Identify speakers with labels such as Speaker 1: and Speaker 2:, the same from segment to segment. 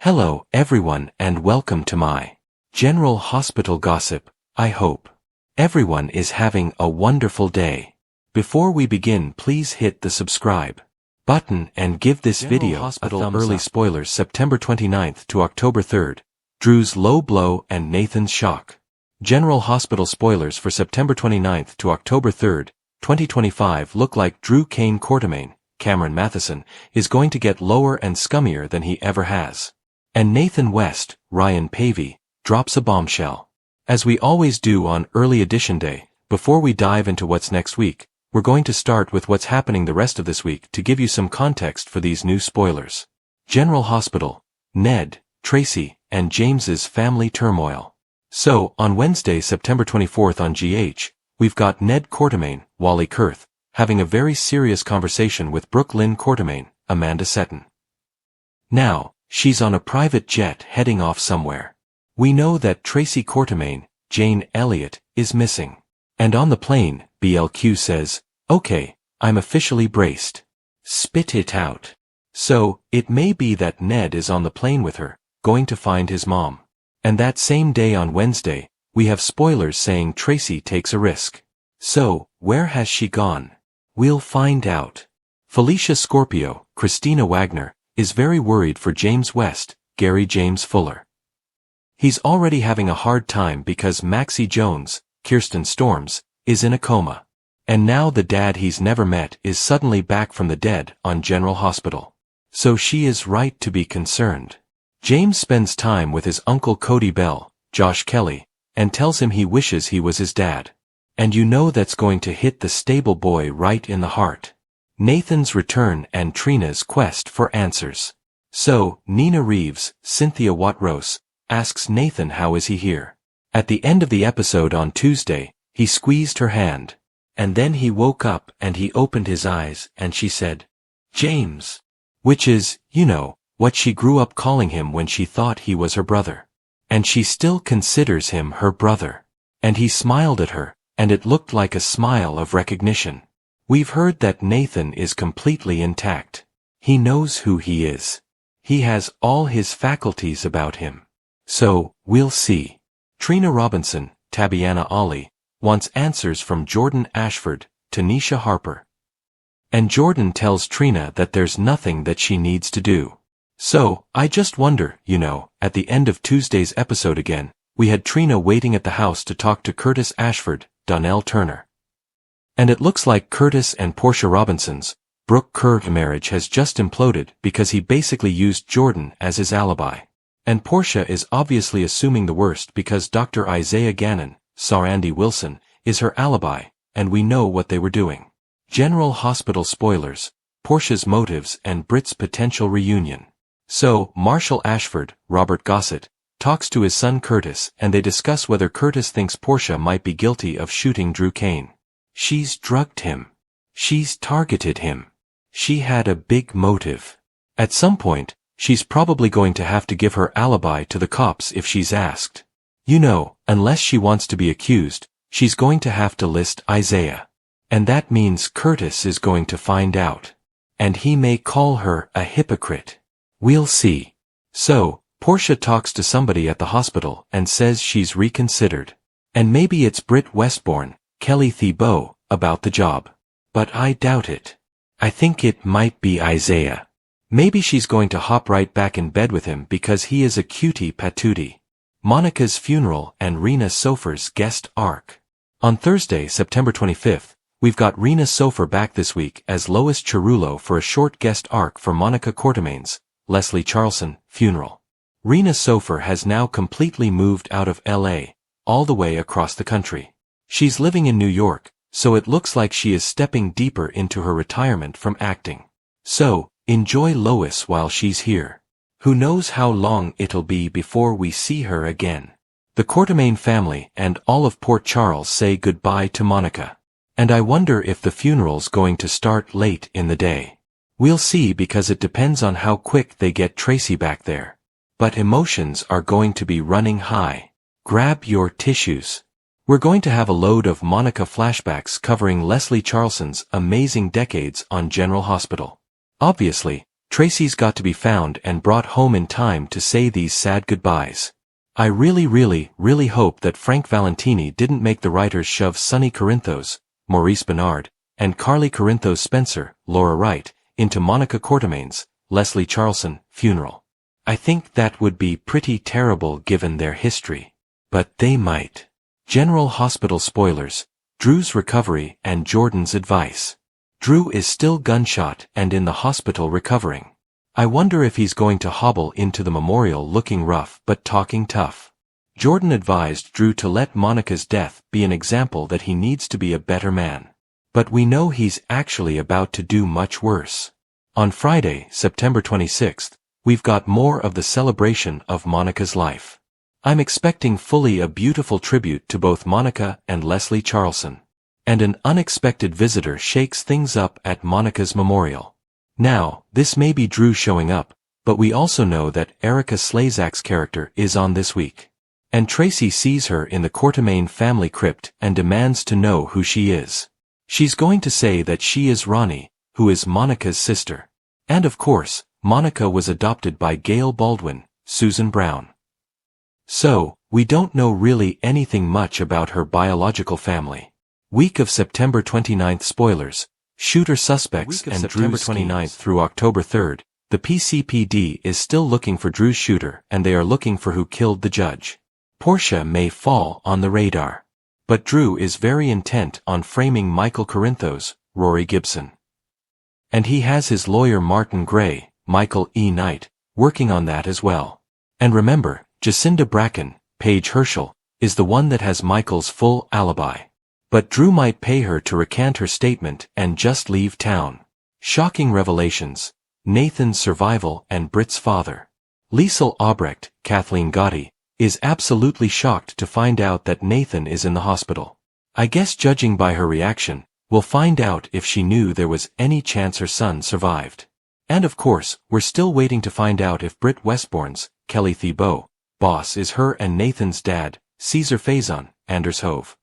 Speaker 1: Hello, everyone, and welcome to my General Hospital gossip. I hope everyone is having a wonderful day. Before we begin, please hit the subscribe button and give this video a thumbs early. Spoilers: September 29th to October 3rd. Drew's low blow and Nathan's shock. General Hospital spoilers for September 29th to October 3rd, 2025 look like Drew Kane Quartermain, Cameron Matheson, is going to get lower and scummier than he ever has. And Nathan West, Ryan Pavey, drops a bombshell. As we always do on Early Edition Day, before we dive into what's next week, we're going to start with what's happening the rest of this week to give you some context for these new spoilers. General Hospital, Ned, Tracy, and James's family turmoil. So, on Wednesday, September 24th on GH, we've got Ned Quartermain, Wally Kurth, having a very serious conversation with Brooke Lynn Quartermain, Amanda Seton. Now, she's on a private jet heading off somewhere. We know that Tracy Quartermain, Jane Elliott, is missing. And on the plane, BLQ says, "Okay, I'm officially braced. Spit it out." So, it may be that Ned is on the plane with her, going to find his mom. And that same day on Wednesday, we have spoilers saying Tracy takes a risk. So, where has she gone? We'll find out. Felicia Scorpio, Christina Wagner, is very worried for James West, Gary James Fuller. He's already having a hard time because Maxie Jones, Kirsten Storms, is in a coma. And now the dad he's never met is suddenly back from the dead on General Hospital. So she is right to be concerned. James spends time with his uncle Cody Bell, Josh Kelly, and tells him he wishes he was his dad. And you know that's going to hit the stable boy right in the heart. Nathan's return and Trina's quest for answers. So, Nina Reeves, Cynthia Watrose, asks Nathan how is he here. At the end of the episode on Tuesday, he squeezed her hand. And then he woke up and he opened his eyes and she said, "James." Which is, you know, what she grew up calling him when she thought he was her brother. And she still considers him her brother. And he smiled at her, and it looked like a smile of recognition. We've heard that Nathan is completely intact. He knows who he is. He has all his faculties about him. So, we'll see. Trina Robinson, Tabiana Ali, wants answers from Jordan Ashford, Tanisha Harper. And Jordan tells Trina that there's nothing that she needs to do. So, I just wonder, you know, at the end of Tuesday's episode again, we had Trina waiting at the house to talk to Curtis Ashford, Donnell Turner. And it looks like Curtis and Portia Robinson's Brooke Kerr marriage has just imploded because he basically used Jordan as his alibi. And Portia is obviously assuming the worst because Dr. Isaiah Gannon, Sarandi Wilson, is her alibi, and we know what they were doing. General Hospital spoilers, Portia's motives and Britt's potential reunion. So, Marshall Ashford, Robert Gossett, talks to his son Curtis and they discuss whether Curtis thinks Portia might be guilty of shooting Drew Kane. She's drugged him. She's targeted him. She had a big motive. At some point, she's probably going to have to give her alibi to the cops if she's asked. You know, unless she wants to be accused, she's going to have to list Isaiah. And that means Curtis is going to find out. And he may call her a hypocrite. We'll see. So, Portia talks to somebody at the hospital and says she's reconsidered. And maybe it's Britt Westbourne, Kelly Thibault, about the job. But I doubt it. I think it might be Isaiah. Maybe she's going to hop right back in bed with him because he is a cutie patootie. Monica's funeral and Rena Sofer's guest arc. On Thursday, September 25th, we've got Rena Sofer back this week as Lois Cerullo for a short guest arc for Monica Quartermain's Leslie Charlson funeral. Rena Sofer has now completely moved out of LA, all the way across the country. She's living in New York, so it looks like she is stepping deeper into her retirement from acting. So, enjoy Lois while she's here. Who knows how long it'll be before we see her again. The Quartermain family and all of Port Charles say goodbye to Monica. And I wonder if the funeral's going to start late in the day. We'll see because it depends on how quick they get Tracy back there. But emotions are going to be running high. Grab your tissues. We're going to have a load of Monica flashbacks covering Leslie Charlson's amazing decades on General Hospital. Obviously, Tracy's got to be found and brought home in time to say these sad goodbyes. I really hope that Frank Valentini didn't make the writers shove Sonny Corinthos, Maurice Benard, and Carly Corinthos Spencer, Laura Wright, into Monica Quartermain's, Leslie Charleson, funeral. I think that would be pretty terrible given their history. But they might. General Hospital spoilers, Drew's recovery and Jordan's advice. Drew is still gunshot and in the hospital recovering. I wonder if he's going to hobble into the memorial looking rough but talking tough. Jordan advised Drew to let Monica's death be an example that he needs to be a better man. But we know he's actually about to do much worse. On Friday, September 26th, we've got more of the celebration of Monica's life. I'm expecting fully a beautiful tribute to both Monica and Leslie Charleson. And an unexpected visitor shakes things up at Monica's memorial. Now, this may be Drew showing up, but we also know that Erica Slezak's character is on this week. And Tracy sees her in the Quartermain family crypt and demands to know who she is. She's going to say that she is Ronnie, who is Monica's sister. And of course, Monica was adopted by Gail Baldwin, Susan Brown. So, we don't know really anything much about her biological family. Week of September 29th spoilers, shooter suspects and September 29th through October 3rd, the PCPD is still looking for Drew's shooter and they are looking for who killed the judge. Portia may fall on the radar. But Drew is very intent on framing Michael Corinthos, Rory Gibson. And he has his lawyer Martin Gray, Michael E. Knight, working on that as well. And remember, Jacinda Bracken, Paige Herschel, is the one that has Michael's full alibi. But Drew might pay her to recant her statement and just leave town. Shocking revelations, Nathan's survival and Britt's father. Liesl Albrecht, Kathleen Gotti, is absolutely shocked to find out that Nathan is in the hospital. I guess judging by her reaction, we'll find out if she knew there was any chance her son survived. And of course, we're still waiting to find out if Britt Westbourne's, Kelly Thibault, boss is her and Nathan's dad, Caesar Faison, Anders Hove.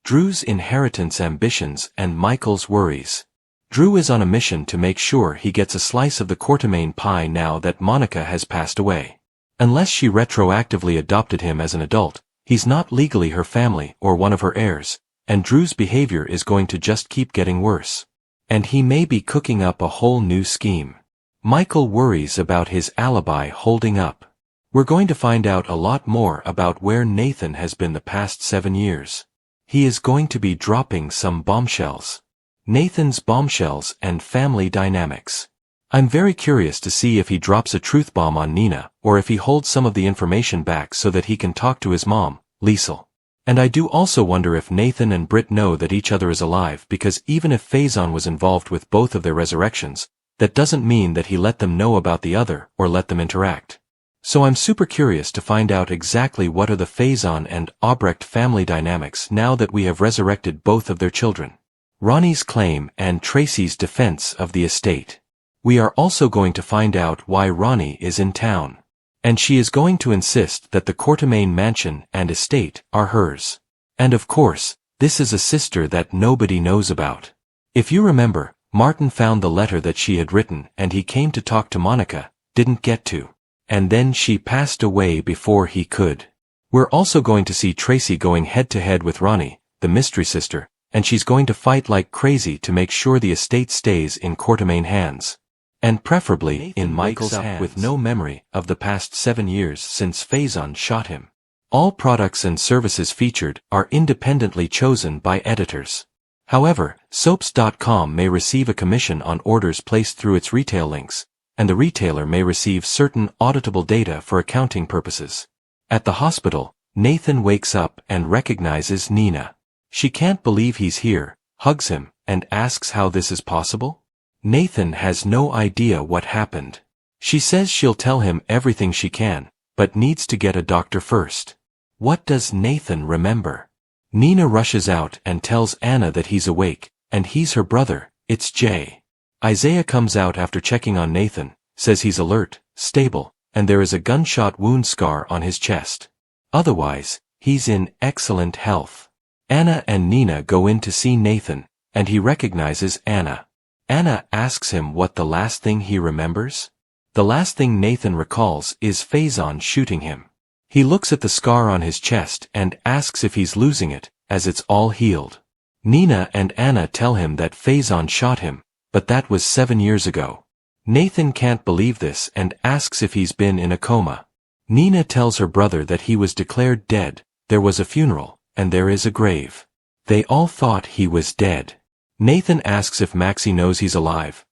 Speaker 1: Drew's inheritance ambitions and Michael's worries. Drew is on a mission to make sure he gets a slice of the Quartermain pie now that Monica has passed away. Unless she retroactively adopted him as an adult, he's not legally her family or one of her heirs, and Drew's behavior is going to just keep getting worse. And he may be cooking up a whole new scheme. Michael worries about his alibi holding up. We're going to find out a lot more about where Nathan has been the past 7 years. He is going to be dropping some bombshells. Nathan's bombshells and family dynamics. I'm very curious to see if he drops a truth bomb on Nina, or if he holds some of the information back so that he can talk to his mom, Liesl. And I do also wonder if Nathan and Britt know that each other is alive, because even if Faison was involved with both of their resurrections, that doesn't mean that he let them know about the other or let them interact. So I'm super curious to find out exactly what are the Faison and Albrecht family dynamics now that we have resurrected both of their children. Ronnie's claim and Tracy's defense of the estate. We are also going to find out why Ronnie is in town. And she is going to insist that the Quartermain mansion and estate are hers. And of course, this is a sister that nobody knows about. If you remember, Martin found the letter that she had written and he came to talk to Monica, didn't get to. And then she passed away before he could. We're also going to see Tracy going head-to-head with Ronnie, the mystery sister, and she's going to fight like crazy to make sure the estate stays in Quartermain hands. And preferably in Michael's hands, with no memory of the past 7 years since Faison shot him. All products and services featured are independently chosen by editors. However, soaps.com may receive a commission on orders placed through its retail links, and the retailer may receive certain auditable data for accounting purposes. At the hospital, Nathan wakes up and recognizes Nina. She can't believe he's here, hugs him, and asks how this is possible. Nathan has no idea what happened. She says she'll tell him everything she can, but needs to get a doctor first. What does Nathan remember? Nina rushes out and tells Anna that he's awake, and he's her brother, it's Jay. Isaiah comes out after checking on Nathan, says he's alert, stable, and there is a gunshot wound scar on his chest. Otherwise, he's in excellent health. Anna and Nina go in to see Nathan, and he recognizes Anna. Anna asks him what the last thing he remembers. The last thing Nathan recalls is Faison shooting him. He looks at the scar on his chest and asks if he's losing it, as it's all healed. Nina and Anna tell him that Faison shot him, but that was 7 years ago. Nathan can't believe this and asks if he's been in a coma. Nina tells her brother that he was declared dead, there was a funeral, and there is a grave. They all thought he was dead. Nathan asks if Maxie knows he's alive.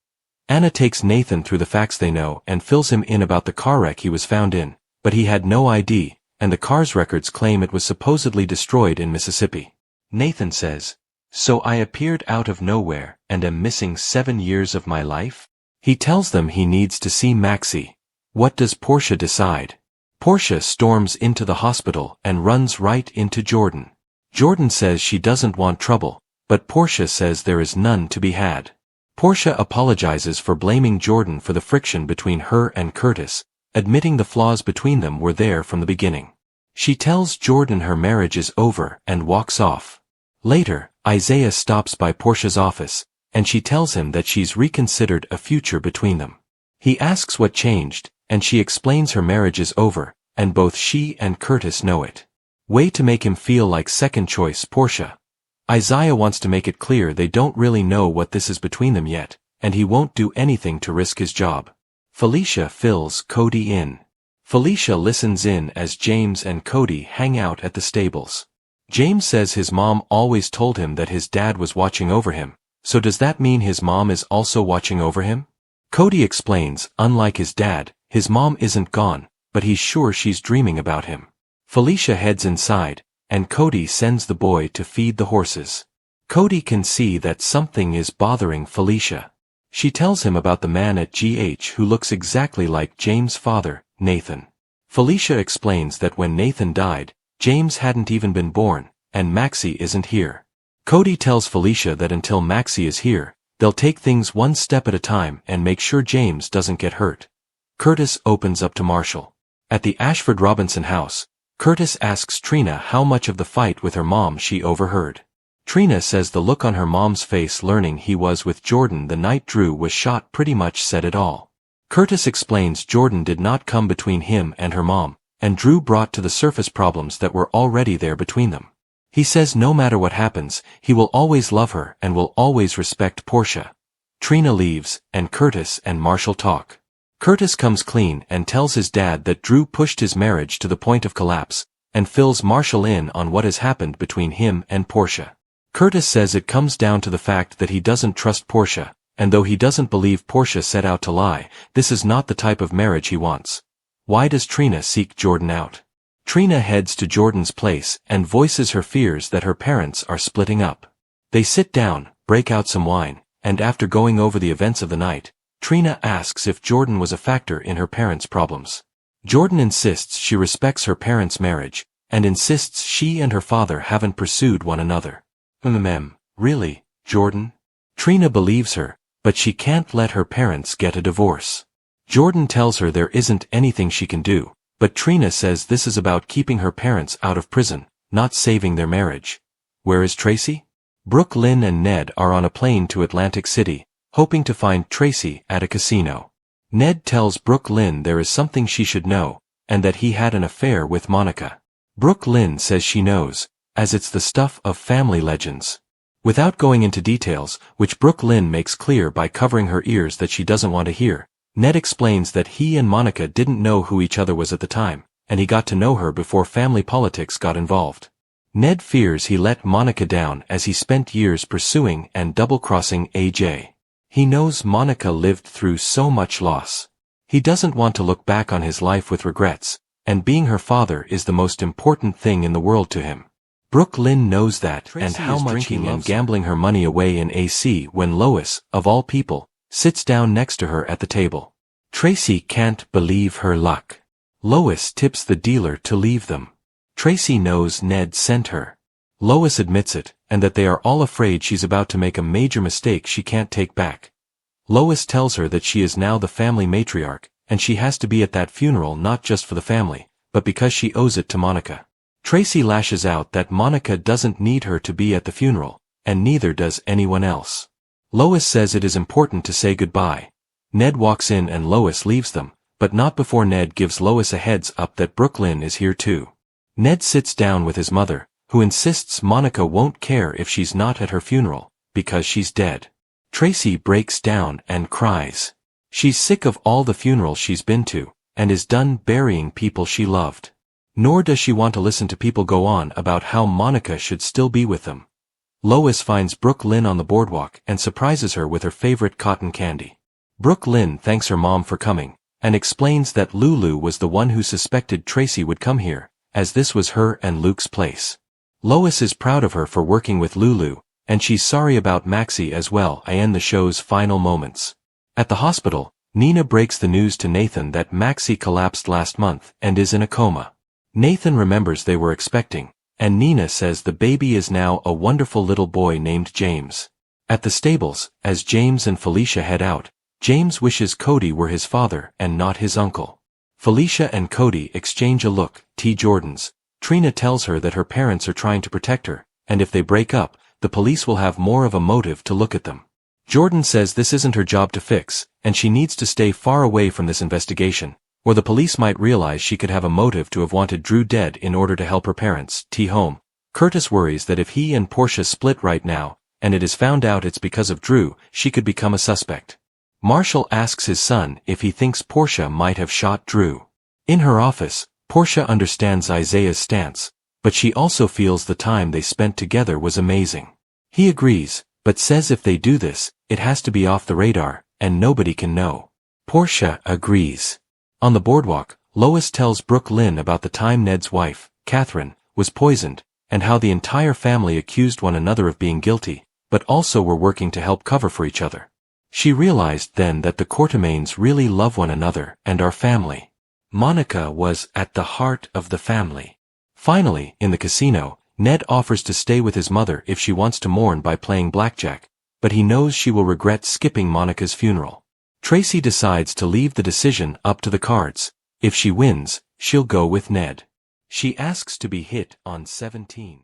Speaker 1: Anna takes Nathan through the facts they know and fills him in about the car wreck he was found in, but he had no ID, and the car's records claim it was supposedly destroyed in Mississippi. Nathan says, "So I appeared out of nowhere and am missing 7 years of my life?" He tells them he needs to see Maxie. What does Portia decide? Portia storms into the hospital and runs right into Jordan. Jordan says she doesn't want trouble, but Portia says there is none to be had. Portia apologizes for blaming Jordan for the friction between her and Curtis, admitting the flaws between them were there from the beginning. She tells Jordan her marriage is over and walks off. Later, Isaiah stops by Portia's office, and she tells him that she's reconsidered a future between them. He asks what changed, and she explains her marriage is over, and both she and Curtis know it. Way to make him feel like second choice Portia. Isaiah wants to make it clear they don't really know what this is between them yet, and he won't do anything to risk his job. Felicia fills Cody in. Felicia listens in as James and Cody hang out at the stables. James says his mom always told him that his dad was watching over him, so does that mean his mom is also watching over him? Cody explains, unlike his dad, his mom isn't gone, but he's sure she's dreaming about him. Felicia heads inside, and Cody sends the boy to feed the horses. Cody can see that something is bothering Felicia. She tells him about the man at GH who looks exactly like James' father, Nathan. Felicia explains that when Nathan died, James hadn't even been born, and Maxie isn't here. Cody tells Felicia that until Maxie is here, they'll take things one step at a time and make sure James doesn't get hurt. Curtis opens up to Marshall. At the Ashford Robinson house, Curtis asks Trina how much of the fight with her mom she overheard. Trina says the look on her mom's face learning he was with Jordan the night Drew was shot pretty much said it all. Curtis explains Jordan did not come between him and her mom, and Drew brought to the surface problems that were already there between them. He says no matter what happens, he will always love her and will always respect Portia. Trina leaves, and Curtis and Marshall talk. Curtis comes clean and tells his dad that Drew pushed his marriage to the point of collapse, and fills Marshall in on what has happened between him and Portia. Curtis says it comes down to the fact that he doesn't trust Portia, and though he doesn't believe Portia set out to lie, this is not the type of marriage he wants. Why does Trina seek Jordan out? Trina heads to Jordan's place and voices her fears that her parents are splitting up. They sit down, break out some wine, and after going over the events of the night, Trina asks if Jordan was a factor in her parents' problems. Jordan insists she respects her parents' marriage, and insists she and her father haven't pursued one another. Really, Jordan? Trina believes her, but she can't let her parents get a divorce. Jordan tells her there isn't anything she can do, but Trina says this is about keeping her parents out of prison, not saving their marriage. Where is Tracy? Brooke Lynn and Ned are on a plane to Atlantic City, hoping to find Tracy at a casino. Ned tells Brooke Lynn there is something she should know, and that he had an affair with Monica. Brooke Lynn says she knows, as it's the stuff of family legends. Without going into details, which Brooke Lynn makes clear by covering her ears that she doesn't want to hear, Ned explains that he and Monica didn't know who each other was at the time, and he got to know her before family politics got involved. Ned fears he let Monica down as he spent years pursuing and double-crossing AJ. He knows Monica lived through so much loss. He doesn't want to look back on his life with regrets, and being her father is the most important thing in the world to him. Brooke Lynn knows that Tracy and how much he loves gambling her money away in AC when Lois, of all people, sits down next to her at the table. Tracy can't believe her luck. Lois tips the dealer to leave them. Tracy knows Ned sent her. Lois admits it, and that they are all afraid she's about to make a major mistake she can't take back. Lois tells her that she is now the family matriarch, and she has to be at that funeral not just for the family, but because she owes it to Monica. Tracy lashes out that Monica doesn't need her to be at the funeral, and neither does anyone else. Lois says it is important to say goodbye. Ned walks in and Lois leaves them, but not before Ned gives Lois a heads up that Brooklyn is here too. Ned sits down with his mother, who insists Monica won't care if she's not at her funeral, because she's dead. Tracy breaks down and cries. She's sick of all the funerals she's been to, and is done burying people she loved. Nor does she want to listen to people go on about how Monica should still be with them. Lois finds Brooklyn on the boardwalk and surprises her with her favorite cotton candy. Brooklyn thanks her mom for coming, and explains that Lulu was the one who suspected Tracy would come here, as this was her and Luke's place. Lois is proud of her for working with Lulu, and she's sorry about Maxie as well. I end the show's final moments. At the hospital, Nina breaks the news to Nathan that Maxie collapsed last month and is in a coma. Nathan remembers they were expecting, and Nina says the baby is now a wonderful little boy named James. At the stables, as James and Felicia head out, James wishes Cody were his father and not his uncle. Felicia and Cody exchange a look. T. Jordan's. Trina tells her that her parents are trying to protect her, and if they break up, the police will have more of a motive to look at them. Jordan says this isn't her job to fix, and she needs to stay far away from this investigation, or the police might realize she could have a motive to have wanted Drew dead in order to help her parents. T. Home. Curtis worries that if he and Portia split right now, and it is found out it's because of Drew, she could become a suspect. Marshall asks his son if he thinks Portia might have shot Drew. In her office, Portia understands Isaiah's stance, but she also feels the time they spent together was amazing. He agrees, but says if they do this, it has to be off the radar, and nobody can know. Portia agrees. On the boardwalk, Lois tells Brooklyn about the time Ned's wife, Catherine, was poisoned, and how the entire family accused one another of being guilty, but also were working to help cover for each other. She realized then that the Courtemains really love one another and are family. Monica was at the heart of the family. Finally, in the casino, Ned offers to stay with his mother if she wants to mourn by playing blackjack, but he knows she will regret skipping Monica's funeral. Tracy decides to leave the decision up to the cards. If she wins, she'll go with Ned. She asks to be hit on 17.